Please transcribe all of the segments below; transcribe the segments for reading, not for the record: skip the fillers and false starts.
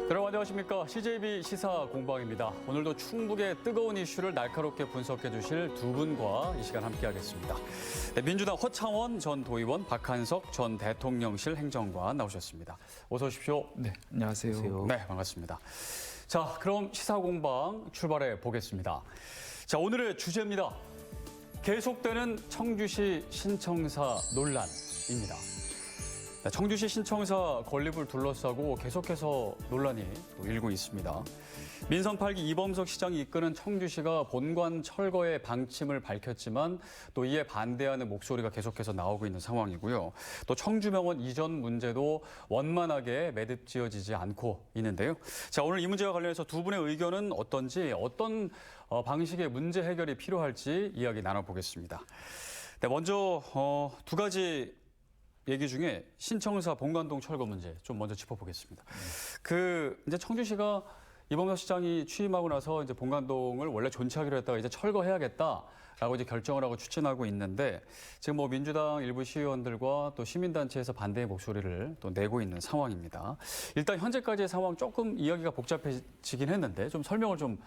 여러분 안녕하십니까. CJB 시사 공방입니다. 오늘도 충북의 뜨거운 이슈를 날카롭게 분석해 주실 두 분과 이 시간 함께하겠습니다. 네, 민주당 허창원 전 도의원, 박한석 전 대통령실 행정관 나오셨습니다. 어서 오십시오. 네, 안녕하세요. 네, 반갑습니다. 자, 그럼 시사 공방 출발해 보겠습니다. 자, 오늘의 주제입니다. 계속되는 청주시 신청사 논란입니다. 청주시 신청사 건립을 둘러싸고 계속해서 논란이 일고 있습니다. 민선 8기 이범석 시장이 이끄는 청주시가 본관 철거의 방침을 밝혔지만 또 이에 반대하는 목소리가 계속해서 나오고 있는 상황이고요. 또 청주병원 이전 문제도 원만하게 매듭지어지지 않고 있는데요. 자, 오늘 이 문제와 관련해서 두 분의 의견은 어떤지, 어떤 방식의 문제 해결이 필요할지 이야기 나눠보겠습니다. 네, 먼저 두 가지 얘기 중에 신청사 본관동 철거 문제 좀 먼저 짚어보겠습니다. 이제 청주시가 이범석 시장이 취임하고 나서 이제 본관동을 원래 존치하기로 했다가 이제 철거해야겠다라고 이제 결정을 하고 추진하고 있는데 지금 뭐 민주당 일부 시의원들과 또 시민단체에서 반대의 목소리를 또 내고 있는 상황입니다. 일단 현재까지의 상황 조금 이야기가 복잡해지긴 했는데 좀 설명을 좀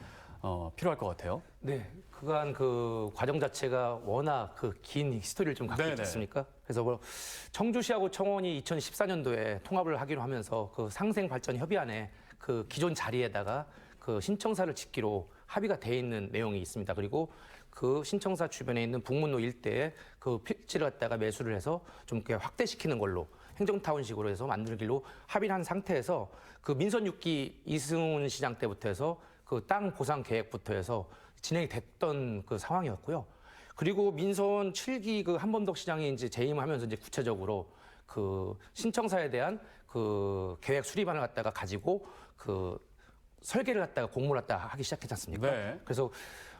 필요할 것 같아요. 네, 그간 그 과정 자체가 워낙 그 긴 히스토리를 좀 갖고 있지 않습니까? 그래서 뭐 청주시하고 청원이 2014년도에 통합을 하기로 하면서 그 상생발전협의안에 그 기존 자리에다가 그 신청사를 짓기로 합의가 돼 있는 내용이 있습니다. 그리고 그 신청사 주변에 있는 북문로 일대에 그 필지를 갖다가 매수를 해서 좀 확대시키는 걸로 행정타운식으로 해서 만들기로 합의를 한 상태에서 그 민선 6기 이승훈 시장 때부터 해서 그 땅 보상 계획부터 해서 진행이 됐던 그 상황이었고요. 그리고 민선 7기 그 한범덕 시장이 이제 재임하면서 이제 구체적으로 그 신청사에 대한 그 계획 수립안을 갖다가 가지고 그 설계를 갖다가 공모를 갖다가 하기 시작했지 않습니까? 네. 그래서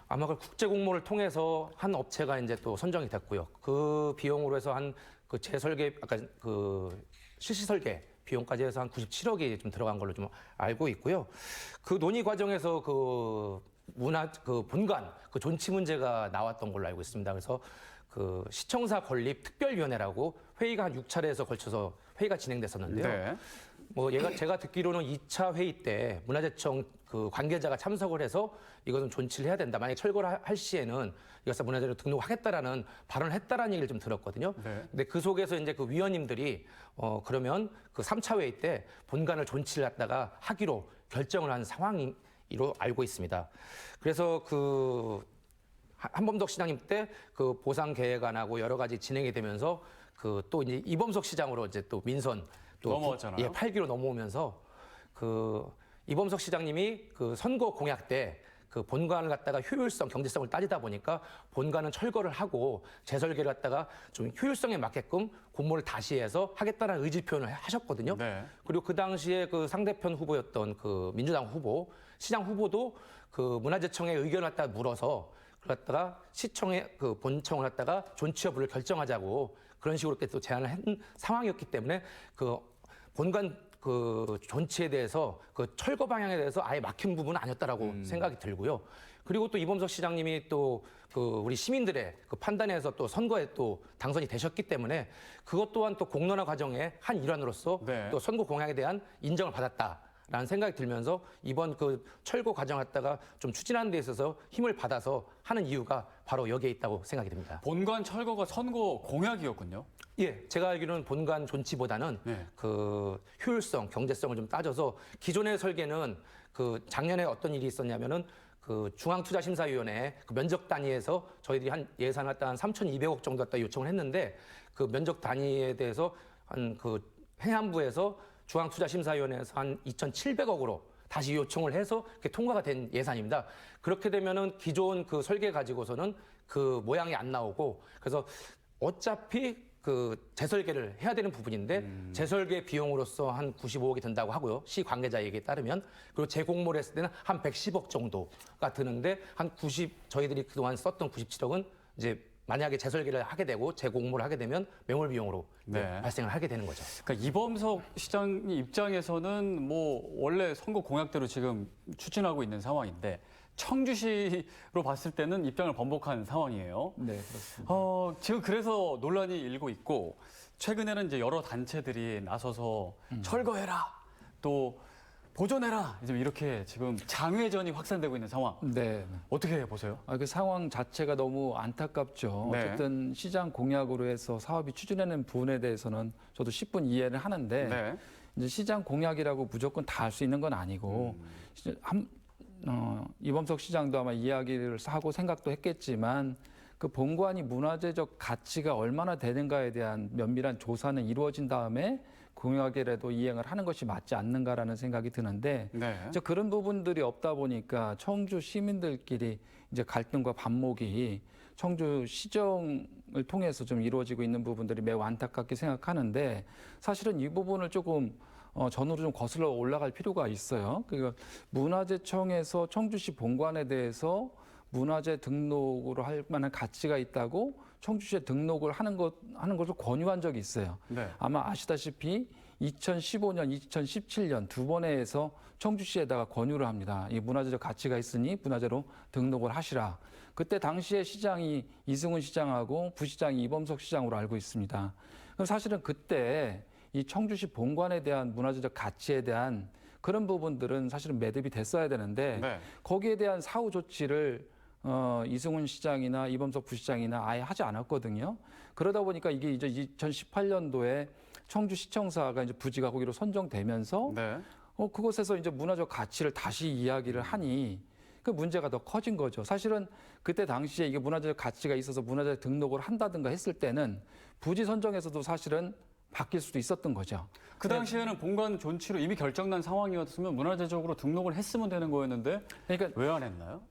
아마 그 국제 공모를 통해서 한 업체가 이제 또 선정이 됐고요. 그 비용으로 해서 한 그 재설계, 아까 그 실시 설계 비용까지 해서 한 97억이 좀 들어간 걸로 좀 알고 있고요. 그 논의 과정에서 그 본관 그 존치 문제가 나왔던 걸로 알고 있습니다. 그래서 그 시청사 건립 특별위원회라고 회의가 한 6차례에서 걸쳐서 회의가 진행됐었는데요. 네. 뭐 제가 듣기로는 2차 회의 때 문화재청 그 관계자가 참석을 해서 이것은 존치를 해야 된다. 만약에 철거를 할 시에는 이것을 문화재로 등록하겠다라는 발언을 했다라는 얘기를 좀 들었거든요. 네. 근데 그 속에서 이제 그 위원님들이 그러면 그 3차 회의 때 본관을 존치를 갖다가 하기로 결정을 한 상황으로 알고 있습니다. 그래서 그 한범덕 시장님 때 그 보상 계획안하고 여러 가지 진행이 되면서 그 또 이제 이범석 시장으로 이제 또 민선 또 넘어왔잖아요. 예, 8기로 넘어오면서 그 이범석 시장님이 그 선거 공약 때 그 본관을 갖다가 효율성, 경제성을 따지다 보니까 본관은 철거를 하고 재설계를 갖다가 좀 효율성에 맞게끔 공모를 다시 해서 하겠다는 의지 표현을 하셨거든요. 네. 그리고 그 당시에 그 상대편 후보였던 그 민주당 후보, 시장 후보도 그 문화재청의 의견을 갖다가 물어서 그걸 갖다가 시청의 그 본청을 갖다가 존치 여부를 결정하자고 그런 식으로 또 제안을 한 상황이었기 때문에 그 본관 그 존치에 대해서 그 철거 방향에 대해서 아예 막힌 부분은 아니었다라고 생각이 들고요. 그리고 또 이범석 시장님이 또 그 우리 시민들의 그 판단에서 또 선거에 또 당선이 되셨기 때문에 그것 또한 또 공론화 과정의 한 일환으로서 네. 또 선거 공약에 대한 인정을 받았다. 라는 생각이 들면서 이번 그 철거 과정 갖다가 좀 추진하는 데 있어서 힘을 받아서 하는 이유가 바로 여기에 있다고 생각이 듭니다. 본관 철거가 선거 공약이었군요. 예, 제가 알기로는 본관 존치보다는 네. 그 효율성, 경제성을 좀 따져서 기존의 설계는 그 작년에 어떤 일이 있었냐면은 그 중앙투자심사위원회 그 면적 단위에서 저희들이 한 예산을 갖다 한 3,200억 정도 갖다 요청을 했는데 그 면적 단위에 대해서 한 그 행안부에서 중앙투자심사위원회에서 한 2,700억으로 다시 요청을 해서 그게 통과가 된 예산입니다. 그렇게 되면은 기존 그 설계 가지고서는 그 모양이 안 나오고 그래서 어차피 그 재설계를 해야 되는 부분인데 재설계 비용으로서 한 95억이 든다고 하고요. 시 관계자 얘기에 따르면 그리고 재공모를 했을 때는 한 110억 정도가 드는데 한 90 저희들이 그동안 썼던 97억은 이제 만약에 재설계를 하게 되고 재공모를 하게 되면 매몰 비용으로 네. 발생을 하게 되는 거죠. 그러니까 이범석 시장 입장에서는 뭐 원래 선거 공약대로 지금 추진하고 있는 상황인데 청주시로 봤을 때는 입장을 번복한 상황이에요. 네, 그렇습니다. 지금 그래서 논란이 일고 있고 최근에는 이제 여러 단체들이 나서서 철거해라 또 보존해라. 지금 이렇게 지금 장외전이 확산되고 있는 상황. 네. 어떻게 보세요? 그 상황 자체가 너무 안타깝죠. 네. 어쨌든 시장 공약으로 해서 사업이 추진하는 부분에 대해서는 저도 10분 이해를 하는데 네. 이제 시장 공약이라고 무조건 다 할 수 있는 건 아니고 이범석 시장도 아마 이야기를 하고 생각도 했겠지만 그 본관이 문화재적 가치가 얼마나 되는가에 대한 면밀한 조사는 이루어진 다음에 공약이라도 이행을 하는 것이 맞지 않는가라는 생각이 드는데 네. 이제 그런 부분들이 없다 보니까 청주 시민들끼리 이제 갈등과 반목이 청주 시정을 통해서 좀 이루어지고 있는 부분들이 매우 안타깝게 생각하는데 사실은 이 부분을 조금 전으로 좀 거슬러 올라갈 필요가 있어요. 그러니까 문화재청에서 청주시 본관에 대해서 문화재 등록으로 할 만한 가치가 있다고 청주시에 등록을 하는 것을 권유한 적이 있어요. 네. 아마 아시다시피 2015년, 2017년 두 번에 해서 청주시에다가 권유를 합니다. 이 문화재적 가치가 있으니 문화재로 등록을 하시라. 그때 당시에 시장이 이승훈 시장하고 부시장이 이범석 시장으로 알고 있습니다. 그럼 사실은 그때 이 청주시 본관에 대한 문화재적 가치에 대한 그런 부분들은 사실은 매듭이 됐어야 되는데 네. 거기에 대한 사후 조치를 이승훈 시장이나 이범석 부시장이나 아예 하지 않았거든요. 그러다 보니까 이게 이제 2018년도에 청주시청사가 이제 부지가 거기로 선정되면서 네. 그곳에서 이제 문화적 가치를 다시 이야기를 하니 그 문제가 더 커진 거죠. 사실은 그때 당시에 이게 문화적 가치가 있어서 문화재 등록을 한다든가 했을 때는 부지 선정에서도 사실은 바뀔 수도 있었던 거죠. 그 당시에는 본관 존치로 이미 결정난 상황이었으면 문화재적으로 등록을 했으면 되는 거였는데 그러니까 왜 안 했나요?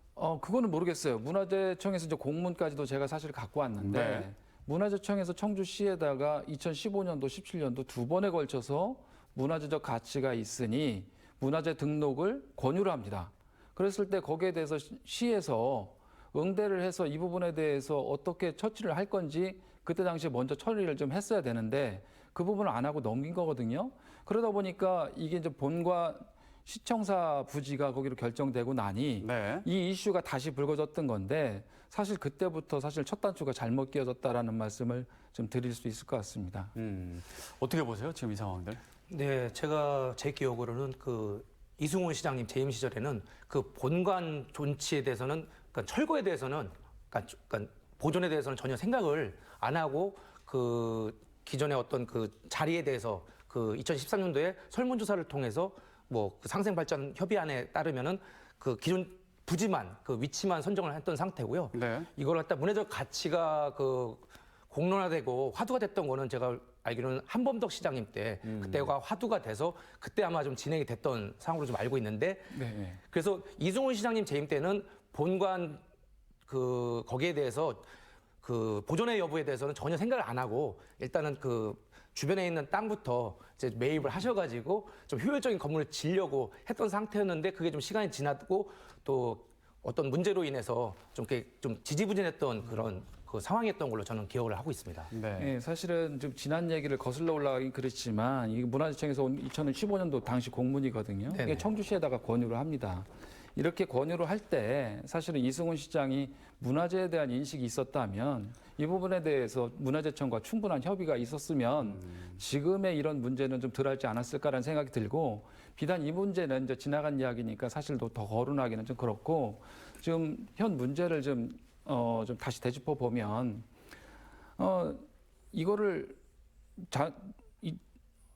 그거는 모르겠어요. 문화재청에서 이제 공문까지도 제가 사실 갖고 왔는데 네. 문화재청에서 청주시에다가 2015년도, 17년도 두 번에 걸쳐서 문화재적 가치가 있으니 문화재 등록을 권유를 합니다. 그랬을 때 거기에 대해서 시에서 응대를 해서 이 부분에 대해서 어떻게 처치를 할 건지 그때 당시에 먼저 처리를 좀 했어야 되는데 그 부분을 안 하고 넘긴 거거든요. 그러다 보니까 이게 이제 본관 시청사 부지가 거기로 결정되고 나니 네. 이 이슈가 다시 불거졌던 건데 사실 그때부터 사실 첫 단추가 잘못 끼워졌다라는 말씀을 좀 드릴 수 있을 것 같습니다. 어떻게 보세요? 지금 이 상황들? 네, 제가 제 기억으로는 그 이승훈 시장님 재임 시절에는 그 본관 존치에 대해서는 그러니까 철거에 대해서는 그러니까 보존에 대해서는 전혀 생각을 안 하고 그 기존의 어떤 그 자리에 대해서 그 2013년도에 설문조사를 통해서 뭐그 상생발전 협의안에 따르면은 그 기존 부지만 그 위치만 선정을 했던 상태고요. 네. 이걸 갖다 문화적 가치가 그 공론화되고 화두가 됐던 거는 제가 알기로는 한범덕 시장님 때 그때가 화두가 돼서 그때 아마 좀 진행이 됐던 상황으로 좀 알고 있는데 네. 그래서 이승훈 시장님 재임 때는 본관 그 거기에 대해서 그 보존의 여부에 대해서는 전혀 생각을 안 하고 일단은 그 주변에 있는 땅부터 이제 매입을 하셔가지고 좀 효율적인 건물을 지으려고 했던 상태였는데 그게 좀 시간이 지나고 또 어떤 문제로 인해서 좀 이렇게 좀 지지부진했던 그런 그 상황이었던 걸로 저는 기억을 하고 있습니다. 네. 네, 사실은 좀 지난 얘기를 거슬러 올라가긴 그렇지만 이게 문화재청에서 온 2015년도 당시 공문이거든요. 네네. 이게 청주시에다가 권유를 합니다. 이렇게 권유를 할 때 사실은 이승훈 시장이 문화재에 대한 인식이 있었다면 이 부분에 대해서 문화재청과 충분한 협의가 있었으면 지금의 이런 문제는 좀 덜하지 않았을까라는 생각이 들고 비단 이 문제는 이제 지나간 이야기니까 사실 더 거론하기는 좀 그렇고 지금 현 문제를 좀 다시 되짚어 보면 이거를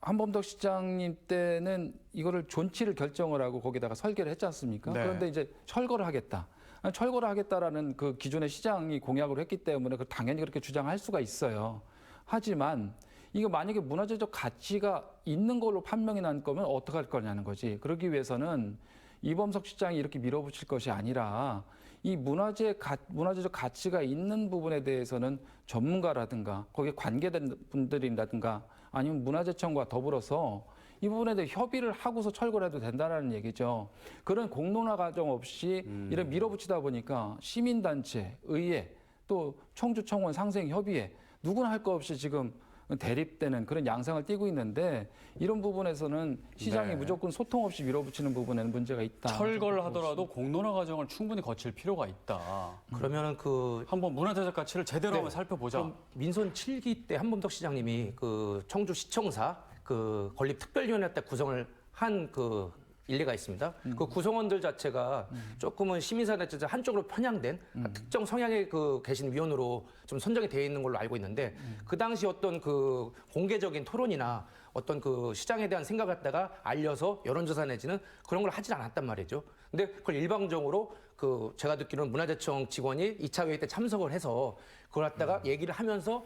한범덕 시장님 때는 이거를 존치를 결정을 하고 거기다가 설계를 했지 않습니까? 네. 그런데 이제 철거를 하겠다. 철거를 하겠다라는 그 기존의 시장이 공약으로 했기 때문에 당연히 그렇게 주장할 수가 있어요. 하지만 이거 만약에 문화재적 가치가 있는 걸로 판명이 난 거면 어떻게 할 거냐는 거지. 그러기 위해서는 이범석 시장이 이렇게 밀어붙일 것이 아니라 이 문화재적 가치가 있는 부분에 대해서는 전문가라든가 거기에 관계된 분들이라든가 아니면 문화재청과 더불어서 이 부분에 대해 협의를 하고서 철거를 해도 된다는 얘기죠. 그런 공론화 과정 없이 이런 밀어붙이다 보니까 시민단체, 의회, 또 청주청원 상생협의회 누구나 할 거 없이 지금 대립되는 그런 양상을 띠고 있는데 이런 부분에서는 시장이 네. 무조건 소통 없이 밀어붙이는 부분에는 문제가 있다. 철거를 하더라도 공론화 과정을 충분히 거칠 필요가 있다. 그러면은 그 한번 문화재적 가치를 제대로 네. 한번 살펴보자. 그럼 민선 7기 때 한범덕 시장님이 그 청주시청사 그 건립특별위원회 때 구성을 한 그 일리가 있습니다. 그 구성원들 자체가 조금은 시민사회 자체 한쪽으로 편향된 특정 성향의 그 계신 위원으로 좀 선정이 되어 있는 걸로 알고 있는데 그 당시 어떤 그 공개적인 토론이나 어떤 그 시장에 대한 생각을 갖다가 알려서 여론조사 내지는 그런 걸 하질 않았단 말이죠. 근데 그걸 일방적으로 그 제가 듣기로는 문화재청 직원이 2차 회의 때 참석을 해서 그걸 갖다가 얘기를 하면서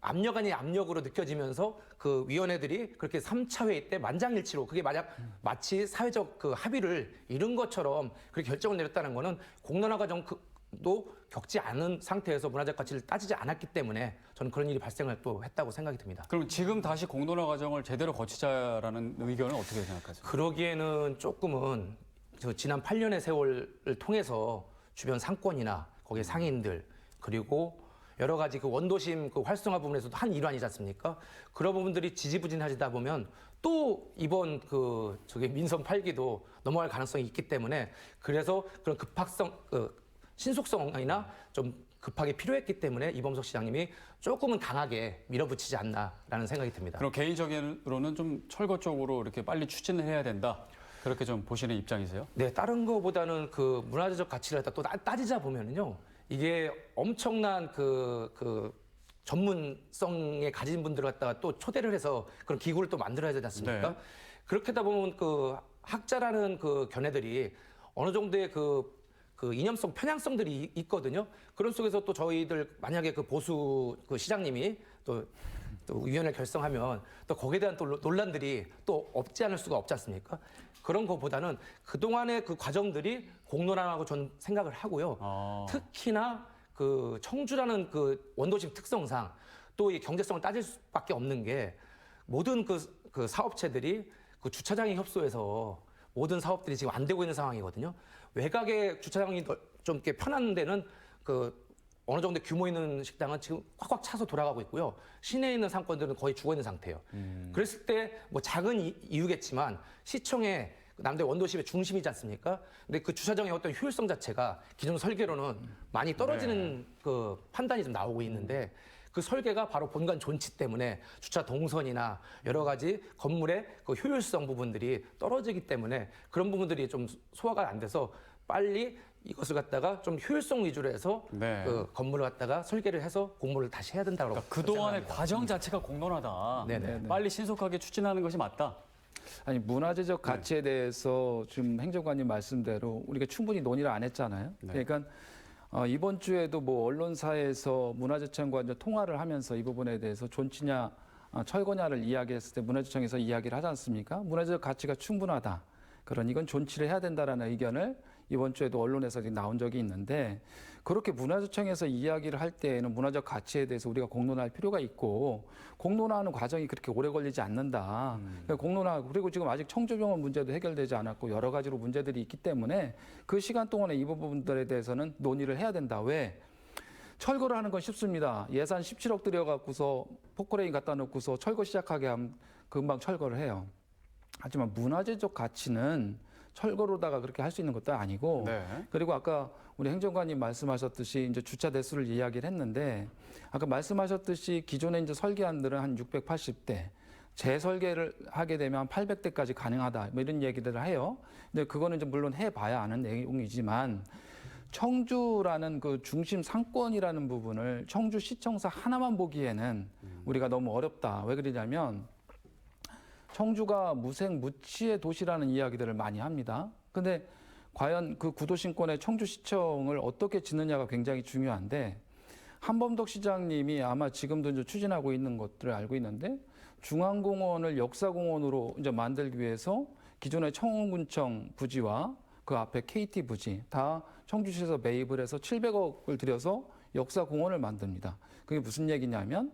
압력 아닌 압력으로 느껴지면서 그 위원회들이 그렇게 3차 회의 때 만장일치로 그게 만약 마치 사회적 그 합의를 이룬 것처럼 그렇게 결정을 내렸다는 거는 공론화 과정도 겪지 않은 상태에서 문화적 가치를 따지지 않았기 때문에 저는 그런 일이 발생을 또 했다고 생각이 듭니다. 그럼 지금 다시 공론화 과정을 제대로 거치자라는 의견은 어떻게 생각하세요? 그러기에는 조금은 저 지난 8년의 세월을 통해서 주변 상권이나 거기에 상인들 그리고 여러 가지 그 원도심 그 활성화 부분에서도 한 일환이지 않습니까? 그런 부분들이 지지부진하시다 보면 또 이번 그 저기 민선 8기도 넘어갈 가능성이 있기 때문에 그래서 그런 급박성, 신속성이나 좀 급하게 필요했기 때문에 이범석 시장님이 조금은 강하게 밀어붙이지 않나라는 생각이 듭니다. 그럼 개인적으로는 좀 철거 쪽으로 이렇게 빨리 추진을 해야 된다. 그렇게 좀 보시는 입장이세요? 네, 다른 거보다는 그 문화재적 가치를 갖다 또 따지자 보면은요. 이게 엄청난 그 전문성에 가진 분들을 갖다가 또 초대를 해서 그런 기구를 또 만들어야 되지 않습니까? 네. 그렇게 하다 보면 그 학자라는 그 견해들이 어느 정도의 그 이념성, 편향성들이 있거든요. 그런 속에서 또 저희들 만약에 그 보수 그 시장님이 또 위원회를 결성하면 또 거기에 대한 또 논란들이 또 없지 않을 수가 없지 않습니까? 그런 것보다는 그동안의 그 과정들이 공론화라고 저는 생각을 하고요. 특히나 그 청주라는 그 원도심 특성상 또 이 경제성을 따질 수밖에 없는 게 모든 그 사업체들이 그 주차장에 협소해서 모든 사업들이 지금 안 되고 있는 상황이거든요. 외곽에 주차장이 좀 이렇게 편한 데는 그 어느 정도 규모 있는 식당은 지금 꽉꽉 차서 돌아가고 있고요. 시내에 있는 상권들은 거의 죽어 있는 상태예요. 그랬을 때 뭐 작은 이유겠지만 시청의 남대 원도심의 중심이지 않습니까? 근데 그 주차장의 어떤 효율성 자체가 기존 설계로는 많이 떨어지는 그 판단이 좀 나오고 있는데 그 설계가 바로 본관 존치 때문에 주차 동선이나 여러 가지 건물의 그 효율성 부분들이 떨어지기 때문에 그런 부분들이 좀 소화가 안 돼서 빨리 이것을 갖다가 좀 효율성 위주로 해서 네. 그 건물을 갖다가 설계를 해서 공모를 다시 해야 된다고 그러니까 그동안의 생각합니다. 과정 자체가 공론화다. 네네. 빨리 신속하게 추진하는 것이 맞다. 아니 문화재적 가치에 대해서 지금 행정관님 말씀대로 우리가 충분히 논의를 안 했잖아요. 네. 그러니까 이번 주에도 뭐 언론사에서 문화재청과 이제 통화를 하면서 이 부분에 대해서 존치냐 철거냐를 이야기했을 때 문화재청에서 이야기를 하지 않습니까? 문화재적 가치가 충분하다. 그런 이건 존치를 해야 된다라는 의견을 이번 주에도 언론에서 나온 적이 있는데 그렇게 문화재청에서 이야기를 할 때에는 문화적 가치에 대해서 우리가 공론화할 필요가 있고 공론화하는 과정이 그렇게 오래 걸리지 않는다. 그러니까 공론화 그리고 지금 아직 청주병원 문제도 해결되지 않았고 여러 가지로 문제들이 있기 때문에 그 시간 동안에 이 부분들에 대해서는 논의를 해야 된다. 왜? 철거를 하는 건 쉽습니다. 예산 17억 들여갖고서 포크레인 갖다 놓고서 철거 시작하게 하면 금방 철거를 해요. 하지만 문화재적 가치는 철거로다가 그렇게 할 수 있는 것도 아니고 네. 그리고 아까 우리 행정관님 말씀하셨듯이 이제 주차 대수를 이야기를 했는데 아까 말씀하셨듯이 기존에 이제 설계안들은 한 680대 재설계를 하게 되면 한 800대까지 가능하다 뭐 이런 얘기들을 해요. 근데 그거는 이제 물론 해봐야 아는 내용이지만 청주라는 그 중심 상권이라는 부분을 청주시청사 하나만 보기에는 우리가 너무 어렵다. 왜 그러냐면 청주가 무색무취의 도시라는 이야기들을 많이 합니다. 근데 과연 그 구도심권의 청주시청을 어떻게 짓느냐가 굉장히 중요한데 한범덕 시장님이 아마 지금도 이제 추진하고 있는 것들을 알고 있는데 중앙공원을 역사공원으로 이제 만들기 위해서 기존의 청운군청 부지와 그 앞에 KT 부지 다 청주시에서 매입을 해서 700억을 들여서 역사공원을 만듭니다. 그게 무슨 얘기냐면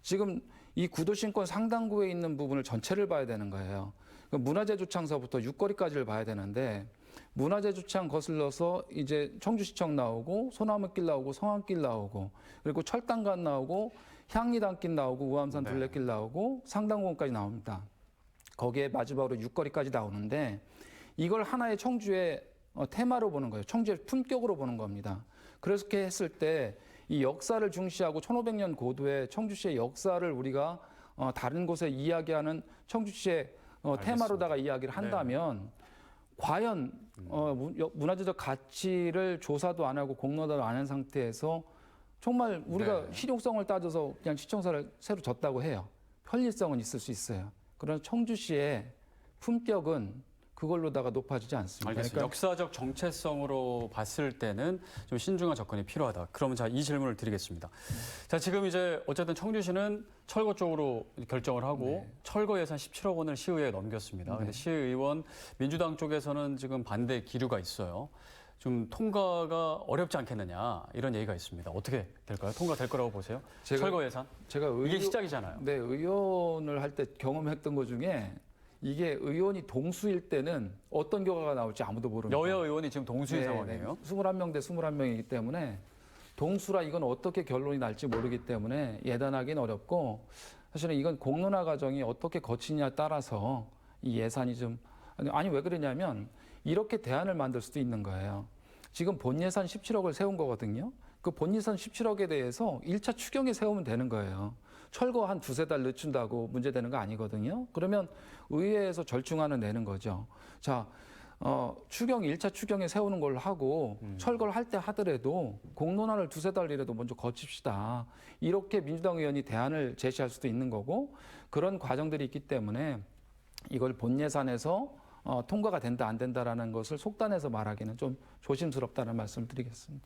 지금 이 구도심권 상당구에 있는 부분을 전체를 봐야 되는 거예요. 문화재주창서부터 육거리까지를 봐야 되는데 문화재주창 거슬러서 이제 청주시청 나오고 소나무길 나오고 성안길 나오고 그리고 철당간 나오고 향리단길 나오고 우암산 둘레길 나오고 상당공원까지 나옵니다. 거기에 마지막으로 육거리까지 나오는데 이걸 하나의 청주의 테마로 보는 거예요. 청주의 품격으로 보는 겁니다. 그렇게 했을 때 이 역사를 중시하고 1500년 고도의 청주시의 역사를 우리가 다른 곳에 이야기하는 청주시의 테마로다가 이야기를 한다면 과연 문화재적 가치를 조사도 안 하고 공론화도 안 한 상태에서 정말 우리가 네. 실용성을 따져서 그냥 시청사를 새로 졌다고 해요. 편리성은 있을 수 있어요. 그러나 청주시의 품격은 그걸로다가 높아지지 않습니다. 알겠습니다. 역사적 정체성으로 봤을 때는 좀 신중한 접근이 필요하다. 그러면 자, 이 질문을 드리겠습니다. 자, 지금 이제 어쨌든 청주시는 철거 쪽으로 결정을 하고 철거 예산 17억 원을 시의회에 넘겼습니다. 근데 시의원 민주당 쪽에서는 지금 반대 기류가 있어요. 좀 통과가 어렵지 않겠느냐 이런 얘기가 있습니다. 어떻게 될까요? 통과될 거라고 보세요? 철거 예산? 제가 이게 시작이잖아요. 네, 의원을 할 때 경험했던 것 중에 이게 의원이 동수일 때는 어떤 결과가 나올지 아무도 모릅니다. 여야 의원이 지금 동수인 상황이에요. 21명 대 21명이기 때문에 동수라 이건 어떻게 결론이 날지 모르기 때문에 예단하기는 어렵고 사실은 이건 공론화 과정이 어떻게 거치냐에 따라서 이 예산이 좀 아니 왜 그러냐면 이렇게 대안을 만들 수도 있는 거예요. 지금 본 예산 17억을 세운 거거든요. 그 본 예산 17억에 대해서 1차 추경에 세우면 되는 거예요. 철거 한 두세 달 늦춘다고 문제되는 거 아니거든요. 그러면 의회에서 절충안을 내는 거죠. 자, 추경 1차 추경에 세우는 걸 하고 철거를 할 때 하더라도 공론화를 두세 달이라도 먼저 거칩시다. 이렇게 민주당 의원이 대안을 제시할 수도 있는 거고 그런 과정들이 있기 때문에 이걸 본 예산에서 통과가 된다 안 된다라는 것을 속단해서 말하기는 좀 조심스럽다는 말씀을 드리겠습니다.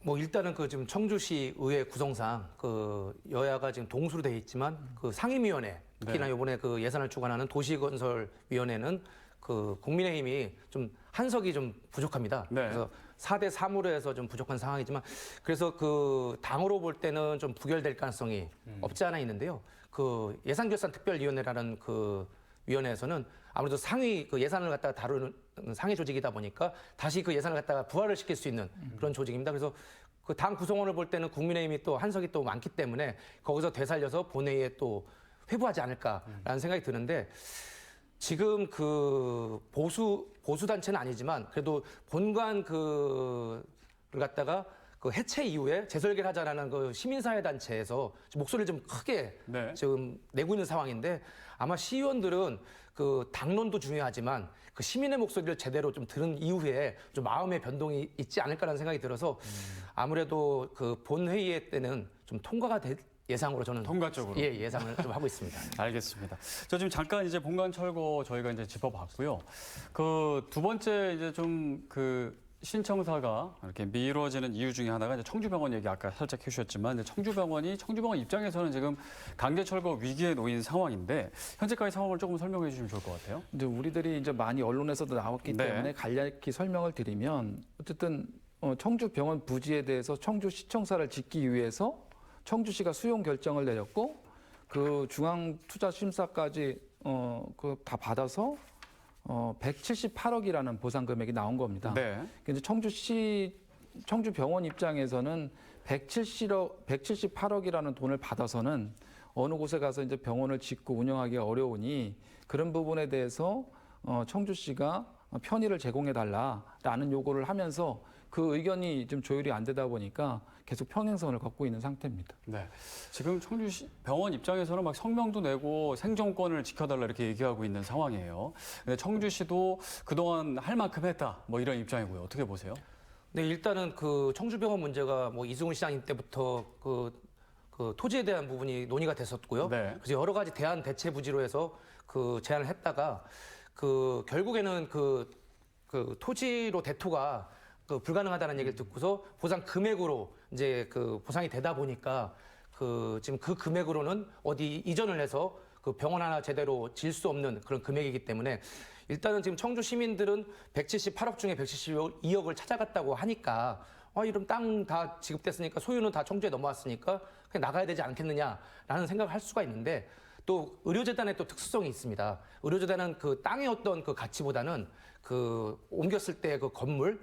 뭐 일단은 그 지금 청주시 의회 구성상 그 여야가 지금 동수로 돼 있지만 그 상임위원회 특히나 이번에 그 예산을 주관하는 도시건설위원회는 그 국민의힘이 좀 한석이 좀 부족합니다. 네. 그래서 4대 3으로 해서 좀 부족한 상황이지만 그래서 그 당으로 볼 때는 좀 부결될 가능성이 없지 않아 있는데요. 그 예산결산특별위원회라는 그 위원회에서는 아무래도 상위 그 예산을 갖다가 다루는 상위 조직이다 보니까 다시 그 예산을 갖다가 부활을 시킬 수 있는 그런 조직입니다. 그래서 그 당 구성원을 볼 때는 국민의힘이 또 한석이 또 많기 때문에 거기서 되살려서 본회의에 또 회부하지 않을까라는 생각이 드는데 지금 그 보수 단체는 아니지만 그래도 본관 그를 갖다가 그 해체 이후에 재설계를 하자라는 그 시민사회 단체에서 목소리를 좀 크게 네. 지금 내고 있는 상황인데 아마 시의원들은 그 당론도 중요하지만 그 시민의 목소리를 제대로 좀 들은 이후에 좀 마음의 변동이 있지 않을까라는 생각이 들어서 아무래도 그 본회의 때는 좀 통과가 될 예상으로 저는 통과 쪽으로. 예, 예상을 좀 하고 있습니다. 알겠습니다. 저 지금 잠깐 이제 본관 철거 저희가 이제 짚어봤고요. 그 두 번째 이제 좀 그 신청사가 이렇게 미뤄지는 이유 중에 하나가 이제 청주병원 얘기 아까 살짝 해주셨지만 이제 청주병원 입장에서는 지금 강제 철거 위기에 놓인 상황인데 현재까지 상황을 조금 설명해 주시면 좋을 것 같아요. 이제 우리들이 이제 많이 언론에서도 나왔기 네. 때문에 간략히 설명을 드리면 어쨌든 청주병원 부지에 대해서 청주시청사를 짓기 위해서 청주시가 수용 결정을 내렸고 그 중앙투자심사까지 그 다 받아서 178억이라는 보상 금액이 나온 겁니다. 네. 이제 청주병원 입장에서는 178억이라는 돈을 받아서는 어느 곳에 가서 이제 병원을 짓고 운영하기가 어려우니 그런 부분에 대해서 청주시가 편의를 제공해 달라라는 요구를 하면서 그 의견이 좀 조율이 안 되다 보니까 계속 평행선을 걷고 있는 상태입니다. 네. 지금 청주시 병원 입장에서는 막 성명도 내고 생존권을 지켜달라 이렇게 얘기하고 있는 상황이에요. 근데 청주시도 그동안 할 만큼 했다. 뭐 이런 입장이고요. 어떻게 보세요? 네, 일단은 그 청주병원 문제가 뭐 이승훈 시장님 때부터 그 토지에 대한 부분이 논의가 됐었고요. 네. 그래서 여러 가지 대안 대체 부지로 해서 그 제안을 했다가 그 결국에는 그 토지로 대토가 그 불가능하다는 얘기를 듣고서 보상 금액으로 이제 그 보상이 되다 보니까 그 지금 그 금액으로는 어디 이전을 해서 그 병원 하나 제대로 질 수 없는 그런 금액이기 때문에 일단은 지금 청주 시민들은 178억 중에 172억을 찾아갔다고 하니까 이런 땅 다 지급됐으니까 소유는 다 청주에 넘어왔으니까 그냥 나가야 되지 않겠느냐라는 생각을 할 수가 있는데 또 의료재단의 또 특수성이 있습니다. 의료재단은 그 땅의 어떤 그 가치보다는 그 옮겼을 때 그 건물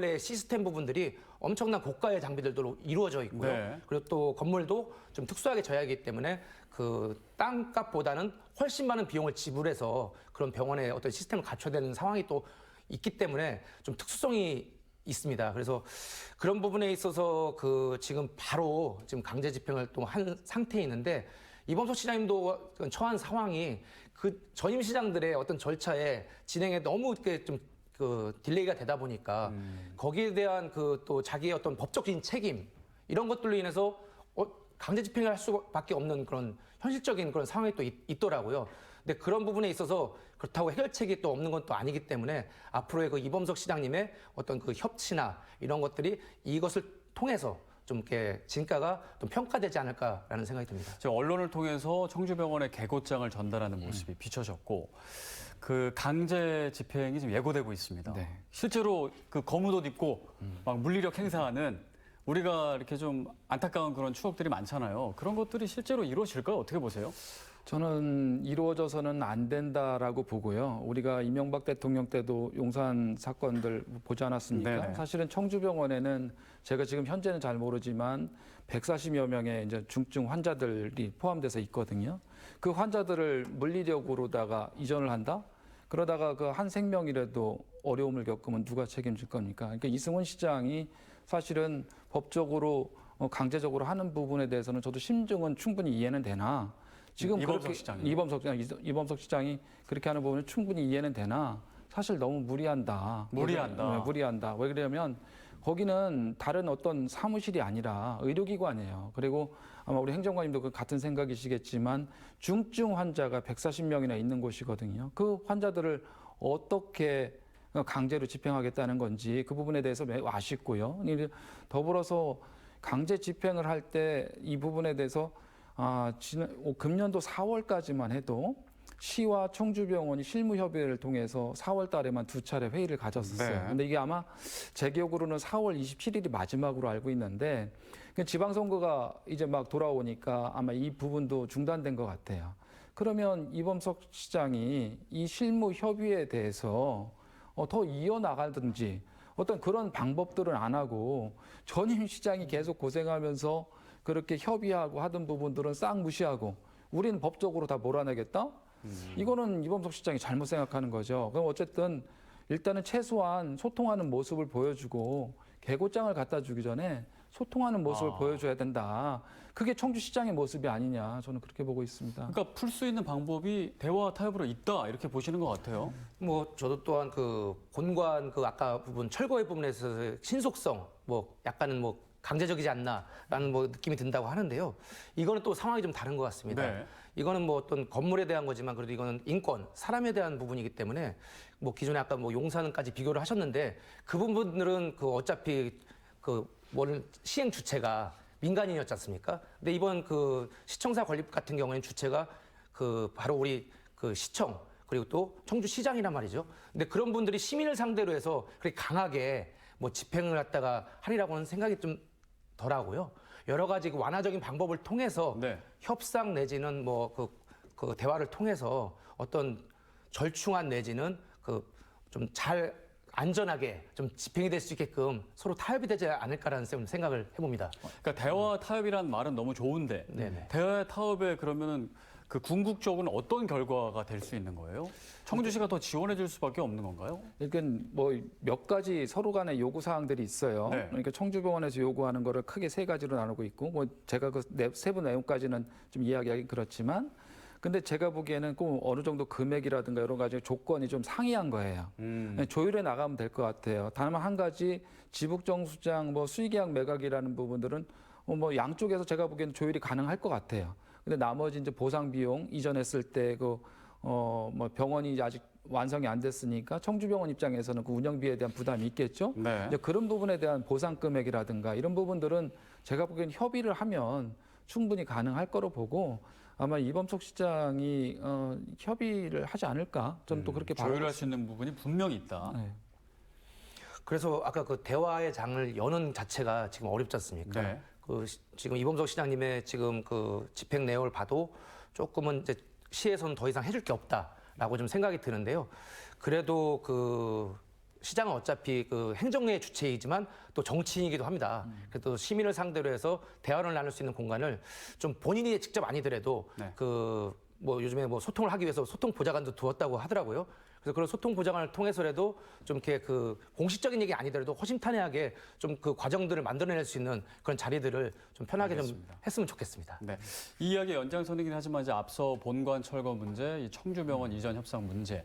내 시스템 부분들이 엄청난 고가의 장비들로 이루어져 있고요. 네. 그리고 또 건물도 좀 특수하게 져야 하기 때문에 그 땅값보다는 훨씬 많은 비용을 지불해서 그런 병원의 어떤 시스템을 갖춰야 되는 상황이 또 있기 때문에 좀 특수성이 있습니다. 그래서 그런 부분에 있어서 그 지금 바로 지금 강제 집행을 또 한 상태에 있는데 이범석 시장님도 처한 상황이 그 전임 시장들의 어떤 절차에 진행에 너무 이렇게 좀 그 딜레이가 되다 보니까 거기에 대한 그 또 자기의 어떤 법적인 책임 이런 것들로 인해서 강제 집행을 할 수밖에 없는 그런 현실적인 그런 상황이 또 있더라고요. 근데 그런 부분에 있어서 그렇다고 해결책이 또 없는 건 또 아니기 때문에 앞으로의 그 이범석 시장님의 어떤 그 협치나 이런 것들이 이것을 통해서 좀 이렇게 진가가 좀 평가되지 않을까라는 생각이 듭니다. 지금 언론을 통해서 청주병원의 개고장을 전달하는 모습이 비춰졌고 그 강제 집행이 지금 예고되고 있습니다. 네. 실제로 그 거무옷 입고 막 물리력 행사하는 우리가 이렇게 좀 안타까운 그런 추억들이 많잖아요. 그런 것들이 실제로 이루어질까요? 어떻게 보세요? 저는 이루어져서는 안 된다라고 보고요. 우리가 이명박 대통령 때도 용산 사건들 보지 않았습니까? 네네. 사실은 청주병원에는 제가 지금 현재는 잘 모르지만 140여 명의 이제 중증 환자들이 포함돼서 있거든요. 그 환자들을 물리력으로다가 이전을 한다? 그러다가 그 한 생명이라도 어려움을 겪으면 누가 책임질 겁니까? 그러니까 이승훈 시장이 사실은 법적으로 강제적으로 하는 부분에 대해서는 저도 심증은 충분히 이해는 되나 지금 이범석 시장이. 이범석 시장이 그렇게 하는 부분은 충분히 이해는 되나 사실 너무 무리한다. 무리한다. 네, 무리한다. 왜 그러냐면 거기는 다른 어떤 사무실이 아니라 의료기관이에요. 그리고 아마 우리 행정관님도 그 같은 생각이시겠지만 중증 환자가 140명이나 있는 곳이거든요. 그 환자들을 어떻게 강제로 집행하겠다는 건지 그 부분에 대해서 매우 아쉽고요. 더불어서 강제 집행을 할 때 이 부분에 대해서 금년도 4월까지만 해도 시와 청주병원이 실무협의회를 통해서 4월 달에만 2차례 회의를 가졌었어요. 네. 근데 이게 아마 제 기억으로는 4월 27일이 마지막으로 알고 있는데 지방선거가 이제 막 돌아오니까 아마 이 부분도 중단된 것 같아요. 그러면 이범석 시장이 이 실무협의회에 대해서 더 이어나가든지 어떤 그런 방법들은 안 하고 전임 시장이 계속 고생하면서 그렇게 협의하고 하던 부분들은 싹 무시하고 우리는 법적으로 다 몰아내겠다? 이거는 이범석 시장이 잘못 생각하는 거죠. 그럼 어쨌든 일단은 최소한 소통하는 모습을 보여주고 개고장을 갖다 주기 전에 소통하는 모습을 보여줘야 된다. 그게 청주시장의 모습이 아니냐 저는 그렇게 보고 있습니다. 그러니까 풀 수 있는 방법이 대화 타협으로 있다 이렇게 보시는 것 같아요. 뭐 저도 또한 그 본관 그 아까 부분 철거의 부분에서 신속성 뭐 약간은 뭐 강제적이지 않나라는 뭐 느낌이 든다고 하는데요. 이거는 또 상황이 좀 다른 것 같습니다. 네. 이거는 뭐 어떤 건물에 대한 거지만 그래도 이거는 인권, 사람에 대한 부분이기 때문에 뭐 기존에 아까 뭐 용산까지 비교를 하셨는데 그 부분들은 그 어차피 그 뭐는 시행 주체가 민간인이었지 않습니까? 근데 이번 그 시청사 건립 같은 경우에는 주체가 그 바로 우리 그 시청 그리고 또 청주시장이란 말이죠. 근데 그런 분들이 시민을 상대로 해서 그렇게 강하게 뭐 집행을 갖다가 하리라고는 생각이 좀 덜하고요. 여러 가지 그 완화적인 방법을 통해서 네. 협상 내지는 뭐 그 대화를 통해서 어떤 절충안 내지는 그 좀 잘 안전하게 좀 집행이 될 수 있게끔 서로 타협이 되지 않을까라는 생각을 해봅니다. 그러니까 대화 타협이라는 말은 너무 좋은데 네네. 대화 타협에 그러면은 그 궁극적으로는 어떤 결과가 될 수 있는 거예요? 청주시가 더 지원해 줄 수밖에 없는 건가요? 그러니까 뭐 몇 가지 서로 간의 요구 사항들이 있어요. 네. 그러니까 청주병원에서 요구하는 거를 크게 세 가지로 나누고 있고, 뭐 제가 그 세부 내용까지는 좀 이야기하기 그렇지만, 근데 제가 보기에는 꼭 어느 정도 금액이라든가 여러 가지 조건이 좀 상이한 거예요. 조율해 나가면 될 것 같아요. 다만 한 가지 지북정수장 뭐 수의계약 매각이라는 부분들은 뭐 양쪽에서 제가 보기에는 조율이 가능할 것 같아요. 근데 나머지 이제 보상 비용 이전했을 때 뭐 병원이 아직 완성이 안 됐으니까 청주병원 입장에서는 그 운영비에 대한 부담이 있겠죠. 네. 이제 그런 부분에 대한 보상 금액이라든가 이런 부분들은 제가 보기에는 협의를 하면 충분히 가능할 거로 보고 아마 이범석 시장이 협의를 하지 않을까 저는 또 그렇게 바라고 조율할 수 있는 부분이 분명히 있다. 네. 그래서 아까 그 대화의 장을 여는 자체가 지금 어렵지 않습니까? 네. 지금 이범석 시장님의 지금 그 집행 내용을 봐도 조금은 이제 시에서는 더 이상 해줄 게 없다라고 좀 생각이 드는데요. 그래도 그 시장은 어차피 그 행정의 주체이지만 또 정치인이기도 합니다. 그래도 시민을 상대로 해서 대화를 나눌 수 있는 공간을 좀 본인이 직접 아니더라도 네. 그 뭐 요즘에 뭐 소통을 하기 위해서 소통 보좌관도 두었다고 하더라고요. 그래서 그런 소통 보장을 통해서라도 좀 이렇게 그 공식적인 얘기 아니더라도 허심탄회하게 좀 그 과정들을 만들어낼 수 있는 그런 자리들을 좀 편하게 알겠습니다. 좀 했으면 좋겠습니다. 네. 이 이야기 연장선이긴 하지만 이제 앞서 본관 철거 문제, 이 청주병원 이전 협상 문제.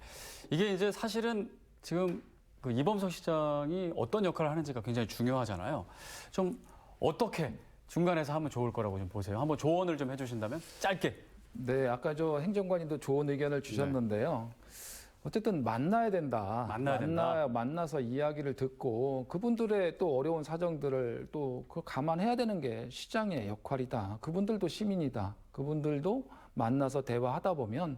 이게 이제 사실은 지금 그 이범석 시장이 어떤 역할을 하는지가 굉장히 중요하잖아요. 좀 어떻게 중간에서 하면 좋을 거라고 좀 보세요. 한번 조언을 좀 해주신다면 짧게. 네, 아까 저 행정관님도 좋은 의견을 주셨는데요. 어쨌든 만나야 된다. 만나야 된다. 만나서 이야기를 듣고 그분들의 또 어려운 사정들을 또 그 감안해야 되는 게 시장의 역할이다. 그분들도 시민이다. 그분들도 만나서 대화하다 보면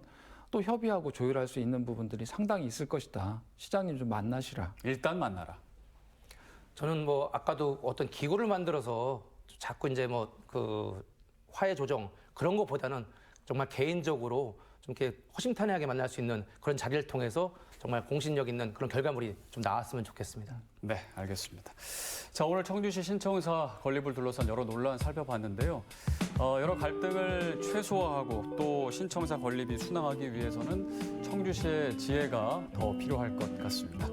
또 협의하고 조율할 수 있는 부분들이 상당히 있을 것이다. 시장님 좀 만나시라. 일단 만나라. 저는 뭐 아까도 어떤 기구를 만들어서 자꾸 이제 뭐 그 화해 조정 그런 것보다는 정말 개인적으로 좀 이렇게 허심탄회하게 만날 수 있는 그런 자리를 통해서 정말 공신력 있는 그런 결과물이 좀 나왔으면 좋겠습니다. 네, 알겠습니다. 자, 오늘 청주시 신청사 건립을 둘러싼 여러 논란 살펴봤는데요. 여러 갈등을 최소화하고 또 신청사 건립이 순항하기 위해서는 청주시의 지혜가 더 필요할 것 같습니다.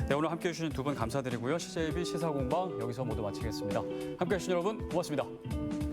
네, 오늘 함께해 주신 두 분 감사드리고요. CJB 시사공방 여기서 모두 마치겠습니다. 함께해 주신 여러분 고맙습니다.